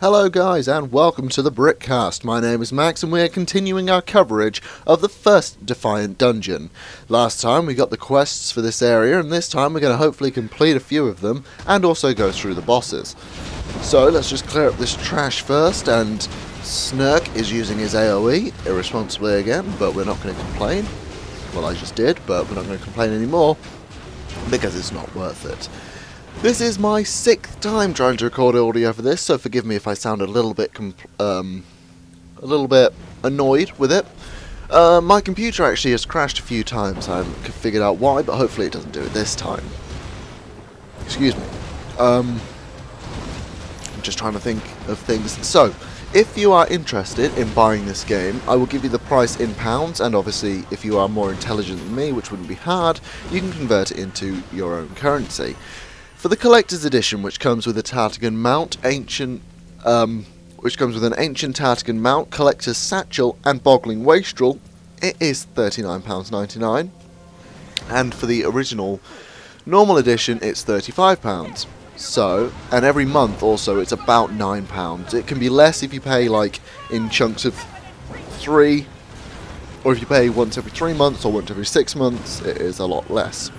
Hello guys and welcome to the TheBritcast. My name is Max and we are continuing our coverage of the first Defiant Dungeon. Last time we got the quests for this area and this time we're going to hopefully complete a few of them and also go through the bosses. So let's just clear up this trash first, and Snurk is using his AoE irresponsibly again, but we're not going to complain. Well, I just did, but we're not going to complain anymore because it's not worth it. This is my 6th time trying to record audio for this, so forgive me if I sound a little bit annoyed with it. My computer actually has crashed a few times. I haven't figured out why, but hopefully it doesn't do it this time. Excuse me. I'm just trying to think of things. So, if you are interested in buying this game, I will give you the price in pounds, and obviously if you are more intelligent than me, which wouldn't be hard, you can convert it into your own currency. For the collector's edition, which comes with a Tartagan mount, an ancient Tartagan mount, collector's satchel, and boggling wastrel, it is £39.99. And for the original normal edition, it's £35. So, and every month also, it's about £9. It can be less if you pay like in chunks of 3, or if you pay once every 3 months or once every 6 months, it is a lot less.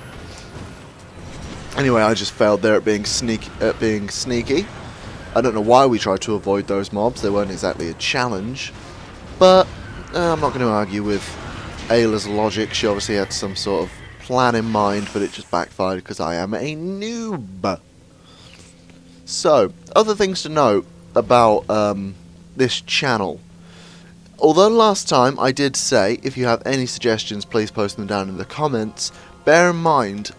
Anyway, I just failed there at being sneaky. I don't know why we tried to avoid those mobs. They weren't exactly a challenge. But I'm not going to argue with Ayla's logic. She obviously had some sort of plan in mind, but it just backfired because I am a noob. So, other things to note about this channel. Although last time I did say, if you have any suggestions, please post them down in the comments. Bear in mind,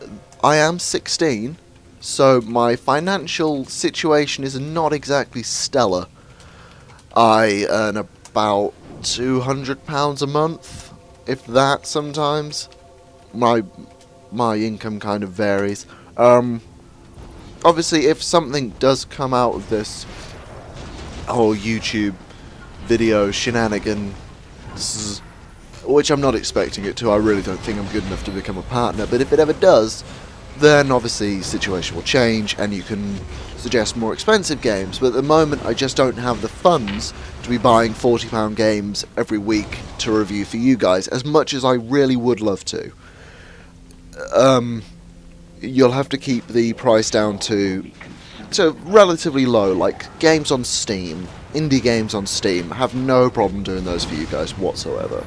I am 16, so my financial situation is not exactly stellar. I earn about £200 a month, if that sometimes. My income kind of varies. Obviously, if something does come out of this whole YouTube video shenanigan, which I'm not expecting it to, I really don't think I'm good enough to become a partner, but if it ever does, then obviously the situation will change and you can suggest more expensive games. But at the moment I just don't have the funds to be buying £40 games every week to review for you guys, as much as I really would love to. You'll have to keep the price down to relatively low, like games on Steam, indie games on Steam. I have no problem doing those for you guys whatsoever.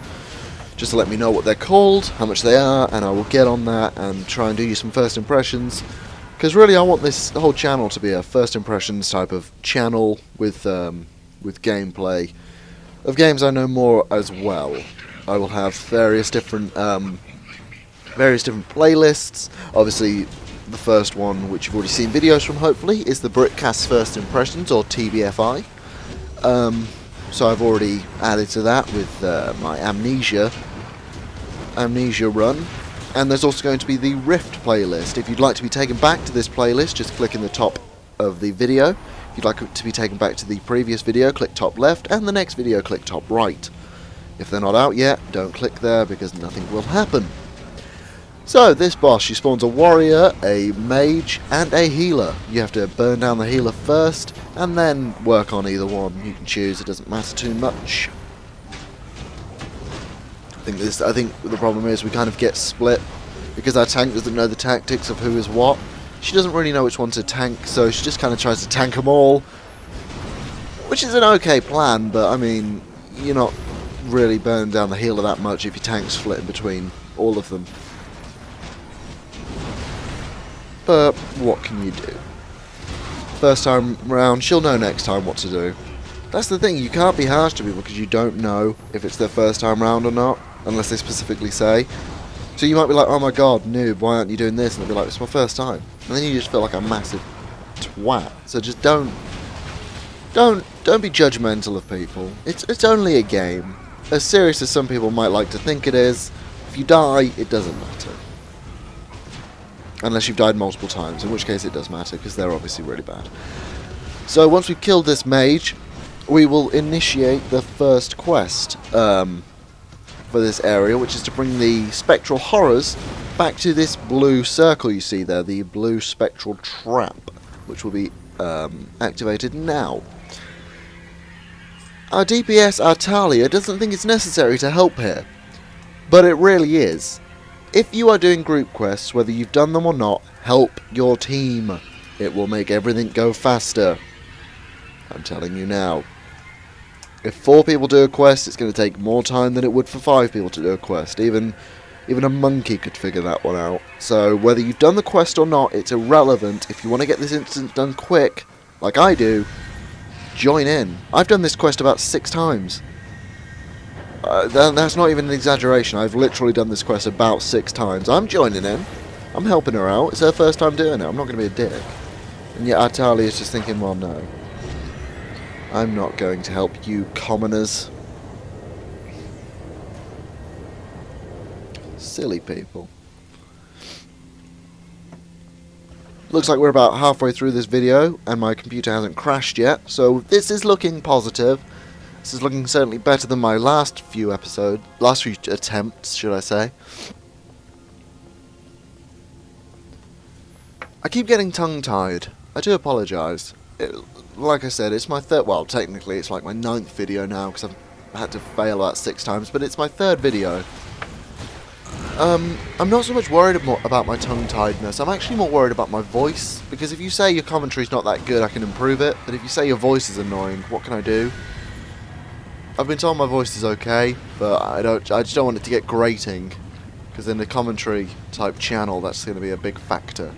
Just to let me know what they're called, how much they are, and I will get on that and try and do you some first impressions. Because really I want this whole channel to be a first impressions type of channel with gameplay of games I know more as well. I will have various different playlists. Obviously the first one, which you've already seen videos from hopefully, is the TheBritcast First Impressions, or TBFI. So I've already added to that with my Amnesia run, and there's also going to be the Rift playlist. If you'd like to be taken back to this playlist, just click in the top of the video. If you'd like to be taken back to the previous video, click top left, and the next video, click top right. If they're not out yet, don't click there because nothing will happen. So, this boss, she spawns a warrior, a mage, and a healer. You have to burn down the healer first, and then work on either one. You can choose, it doesn't matter too much. I think the problem is we kind of get split, because our tank doesn't know the tactics of who is what. She doesn't really know which one to tank, so she just kind of tries to tank them all. Which is an okay plan, but I mean, you're not really burning down the healer that much if your tank's split in between all of them. But what can you do? First time round, she'll know next time what to do. That's the thing, you can't be harsh to people because you don't know if it's their first time round or not, unless they specifically say. So you might be like, oh my god, noob, why aren't you doing this? And they'll be like, it's my first time. And then you just feel like a massive twat. So just don't be judgmental of people. It's only a game. As serious as some people might like to think it is, if you die, it doesn't matter. Unless you've died multiple times, in which case it does matter, because they're obviously really bad. So once we've killed this mage, we will initiate the first quest for this area, which is to bring the spectral horrors back to this blue circle you see there, the blue spectral trap, which will be activated now. Our DPS Artalia doesn't think it's necessary to help here, but it really is. If you are doing group quests, whether you've done them or not, help your team. It will make everything go faster. I'm telling you now. If 4 people do a quest, it's going to take more time than it would for 5 people to do a quest. Even a monkey could figure that one out. So whether you've done the quest or not, it's irrelevant. If you want to get this instance done quick, like I do, join in. I've done this quest about 6 times. That's not even an exaggeration. I've literally done this quest about 6 times. I'm joining in. I'm helping her out. It's her first time doing it. I'm not going to be a dick. And yet Artalia is just thinking, well, no. I'm not going to help you commoners. Silly people. Looks like we're about halfway through this video and my computer hasn't crashed yet, so this is looking positive. This is looking certainly better than my last few attempts, should I say. I keep getting tongue-tied. I do apologise. Like I said, it's my third, well, technically it's like my 9th video now, because I've had to fail about 6 times, but it's my 3rd video. I'm not so much worried about my tongue-tiedness, I'm actually more worried about my voice, because if you say your commentary's not that good, I can improve it, but if you say your voice is annoying, what can I do? I've been told my voice is okay, but I just don't want it to get grating, because in the commentary type channel, that's going to be a big factor.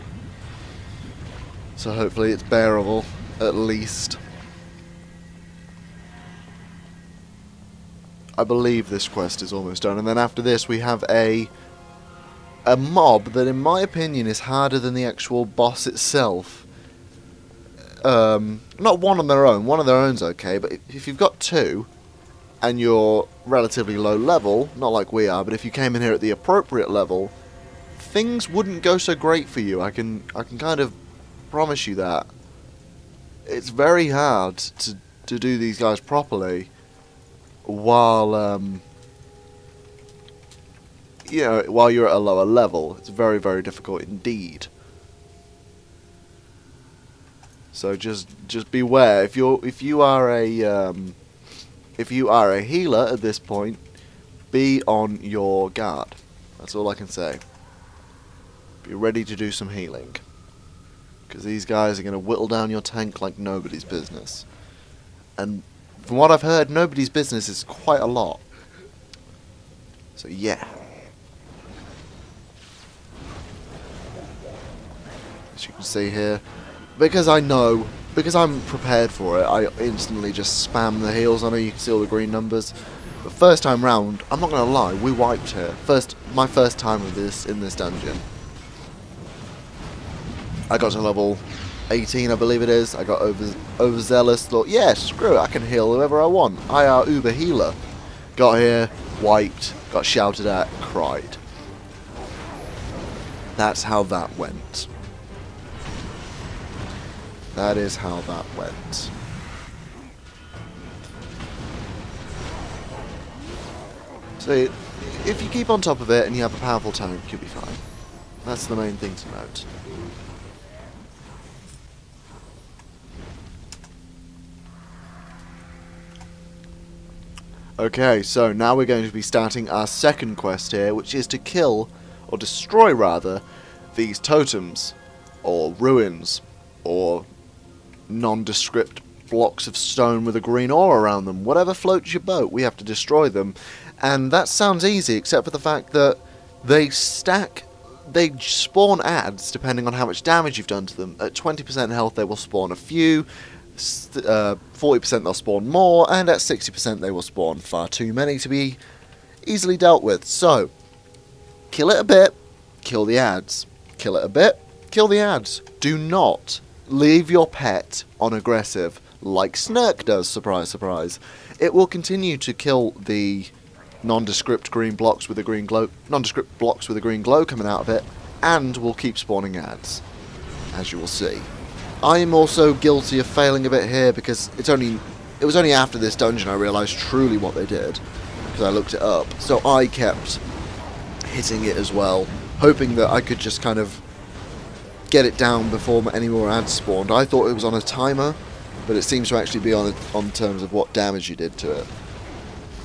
So hopefully it's bearable, at least. I believe this quest is almost done, and then after this we have a mob that in my opinion is harder than the actual boss itself. Not one on their own, one on their own's okay, but if you've got 2 and you're relatively low level, not like we are, but if you came in here at the appropriate level, things wouldn't go so great for you. I can kind of promise you that. It's very hard to do these guys properly while you know, while you're at a lower level. It's very, very difficult indeed. So just beware. If you are a healer at this point, be on your guard. That's all I can say. Be ready to do some healing, because these guys are going to whittle down your tank like nobody's business. And from what I've heard, nobody's business is quite a lot. So yeah. As you can see here, because I'm prepared for it, I instantly just spam the heals on her. You can see all the green numbers. But first time round, I'm not going to lie, we wiped her. My first time with this in this dungeon. I got to level 18, I believe it is. I got overzealous, thought, yeah, screw it, I can heal whoever I want. I are uber healer. Got here, wiped, got shouted at, cried. That's how that went. That is how that went. So, if you keep on top of it and you have a powerful tank, you'll be fine. That's the main thing to note. Okay, so now we're going to be starting our second quest here, which is to kill, or destroy rather, these totems, or ruins, or nondescript blocks of stone with a green ore around them. Whatever floats your boat, we have to destroy them. And that sounds easy, except for the fact that they spawn adds depending on how much damage you've done to them. At 20% health they will spawn a few, 40% they'll spawn more, and at 60% they will spawn far too many to be easily dealt with. So, kill it a bit, kill the adds. Kill it a bit, kill the adds. Do not leave your pet on aggressive like Snurk does, surprise, surprise. It will continue to kill the nondescript green blocks with a green glow, nondescript blocks with a green glow coming out of it, and will keep spawning adds, as you will see. I am also guilty of failing a bit here because it was only after this dungeon I realised truly what they did, because I looked it up. So I kept hitting it as well, hoping that I could just kind of get it down before any more ads spawned. I thought it was on a timer, but it seems to actually be on terms of what damage you did to it.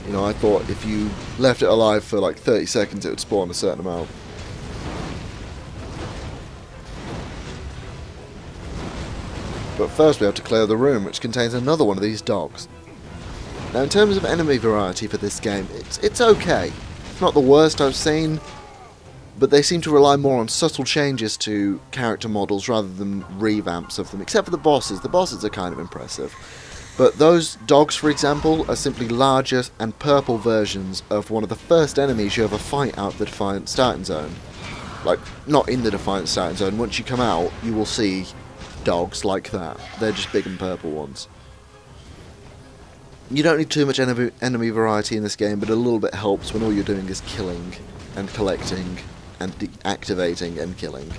You know, I thought if you left it alive for like 30 seconds it would spawn a certain amount. But first we have to clear the room, which contains another one of these dogs. Now in terms of enemy variety for this game, it's okay. It's not the worst I've seen, but they seem to rely more on subtle changes to character models rather than revamps of them, except for the bosses. The bosses are kind of impressive. But those dogs, for example, are simply larger and purple versions of one of the first enemies you ever fight out of the Defiant starting zone. Like, not in the Defiant starting zone. Once you come out, you will see dogs like that. They're just big and purple ones. You don't need too much enemy variety in this game, but a little bit helps when all you're doing is killing and collecting and deactivating and killing.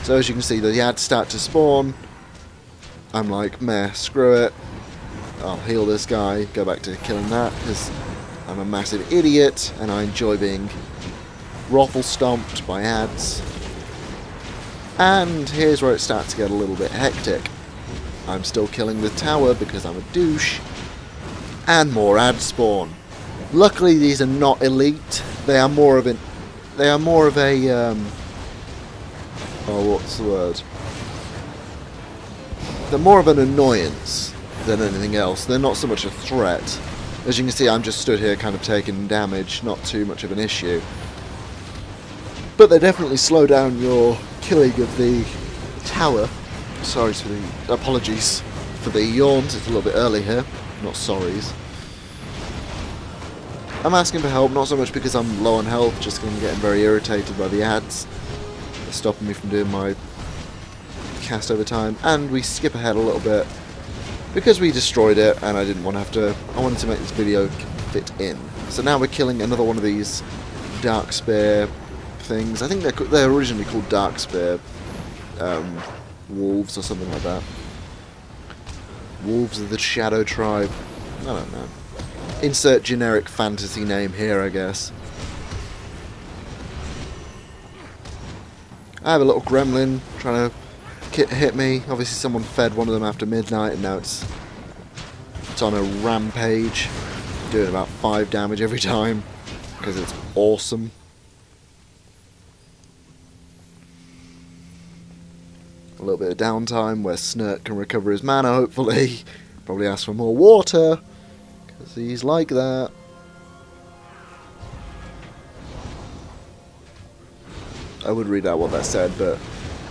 So as you can see, the ads start to spawn. I'm like, meh, screw it. I'll heal this guy, go back to killing that, because I'm a massive idiot and I enjoy being ruffle stomped by ads. And here's where it starts to get a little bit hectic. I'm still killing the tower because I'm a douche. And more ads spawn. Luckily these are not elite. They are more of a oh, what's the word? They're more of an annoyance than anything else. They're not so much a threat. As you can see, I'm just stood here kind of taking damage, not too much of an issue. But they definitely slow down your killing of the tower. Sorry for the apologies for the yawns. It's a little bit early here. Not sorries. I'm asking for help, not so much because I'm low on health, just because I'm getting very irritated by the ads. They're stopping me from doing my cast over time. And we skip ahead a little bit because we destroyed it and I didn't want to have to... I wanted to make this video fit in. So now we're killing another one of these Dark Spear things. I think they're originally called Dark Spear wolves or something like that. Wolves of the Shadow Tribe. I don't know. Insert generic fantasy name here, I guess. I have a little gremlin trying to hit me. Obviously someone fed one of them after midnight and now it's on a rampage, doing about 5 damage every time because it's awesome. A little bit of downtime where Snurt can recover his mana, hopefully. Probably ask for more water, because he's like that. I would read out what that said, but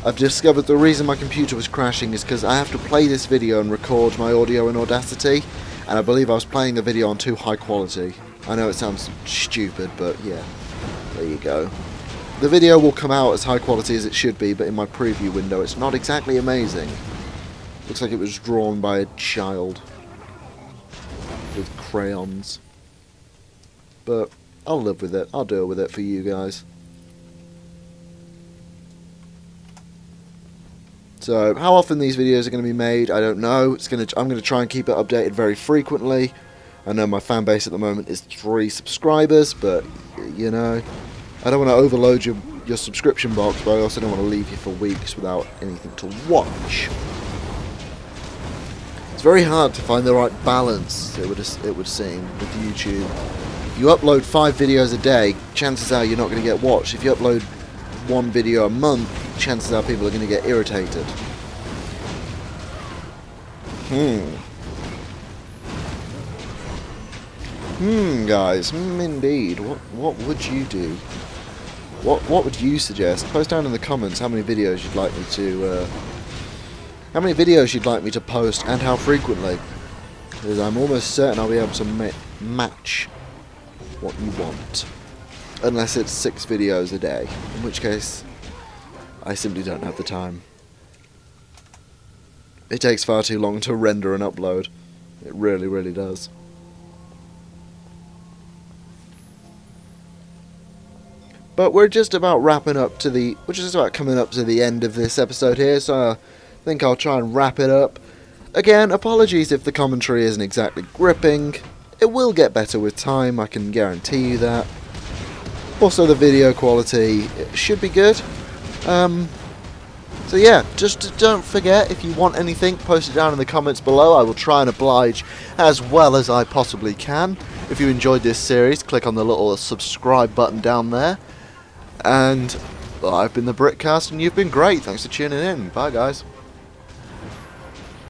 I've discovered the reason my computer was crashing is because I have to play this video and record my audio in Audacity, and I believe I was playing the video on too high quality. I know it sounds stupid, but yeah, there you go. The video will come out as high quality as it should be, but in my preview window it's not exactly amazing. Looks like it was drawn by a child with crayons. But I'll live with it. I'll deal with it for you guys. So how often these videos are going to be made, I don't know. I'm going to try and keep it updated very frequently. I know my fan base at the moment is 3 subscribers, but you know, I don't want to overload your subscription box, but I also don't want to leave you for weeks without anything to watch. It's very hard to find the right balance, it would seem, with YouTube. If you upload 5 videos a day, chances are you're not going to get watched. If you upload 1 video a month, chances are people are going to get irritated. Guys, indeed. What would you do? What would you suggest? Post down in the comments how many videos you'd like me to post and how frequently. Because I'm almost certain I'll be able to match what you want. Unless it's 6 videos a day, in which case I simply don't have the time. It takes far too long to render and upload. It really, really does. But we're just about coming up to the end of this episode here, so I think I'll try and wrap it up. Again, apologies if the commentary isn't exactly gripping. It will get better with time, I can guarantee you that. Also, the video quality should be good. So yeah, just don't forget, if you want anything, post it down in the comments below. I will try and oblige as well as I possibly can. If you enjoyed this series, click on the little subscribe button down there. And well, I've been TheBritcast, and you've been great. Thanks for tuning in. Bye, guys.